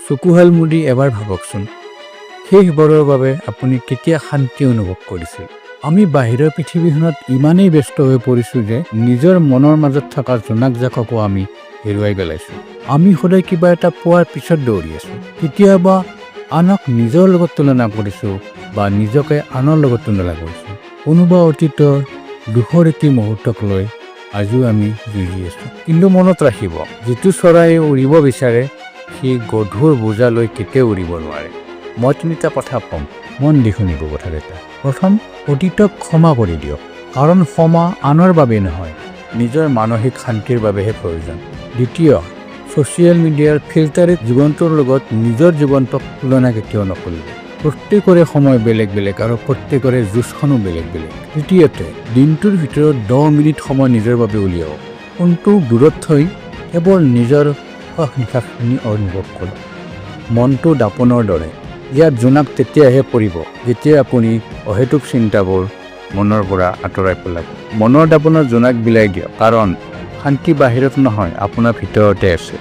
চকুহাল মুদি এবাৰ ভাবকচোন, শেষবাৰৰ বাবে আপুনি কেতিয়া শান্তি অনুভৱ কৰিছিল? আমি বাহিৰৰ পৃথিৱীখনত ইমানেই ব্যস্ত হৈ পৰিছোঁ যে নিজৰ মনৰ মাজত থকা জোনাক জাককো আমি হেৰুৱাই পেলাইছোঁ। আমি সদায় কিবা এটা পোৱাৰ পিছত দৌৰি আছোঁ। কেতিয়াবা আনক নিজৰ লগত তুলনা কৰিছোঁ বা নিজকে আনৰ লগত তুলনা কৰিছোঁ। কোনোবা অতীতৰ দুখৰ এটি মুহূৰ্তক লৈ আজিও আমি যুঁজি আছোঁ। কিন্তু মনত ৰাখিব, যিটো চৰায়ে উৰিব বিচাৰে সি গধুৰ বোজা লৈ কেতিয়াও উৰিব নোৱাৰে। মই তিনিটা কথা ক'ম, মন দি শুনিব কথাকেইটা। প্ৰথম, অতীতক ক্ষমা কৰি দিয়ক, কাৰণ ক্ষমা আনৰ বাবে নহয়, নিজৰ মানসিক শান্তিৰ বাবেহে প্ৰয়োজন। দ্বিতীয়, ছ'চিয়েল মিডিয়াৰ ফিল্টাৰিত জীৱনটোৰ লগত নিজৰ জীৱনটোক তুলনা কেতিয়াও নকৰিব। প্ৰত্যেকৰে সময় বেলেগ বেলেগ আৰু প্ৰত্যেকৰে যুঁজখনো বেলেগ বেলেগ। তৃতীয়তে, দিনটোৰ ভিতৰত 10 মিনিট সময় নিজৰ বাবে উলিয়াওক। কোনটো দূৰত থৈ কেৱল নিজৰ নিশ্বাসখিনি অনুভৱ কৰক। মনটো দাপোনৰ দৰে, ইয়াত জোনাক তেতিয়াহে পৰিব যেতিয়া আপুনি অহেতুক চিন্তাবোৰ মনৰ পৰা আঁতৰাই পেলাব। মনৰ দাপোনত জোনাক বিলাই দিয়ক, কাৰণ শান্তি বাহিৰত নহয়, আপোনাৰ ভিতৰতে আছে।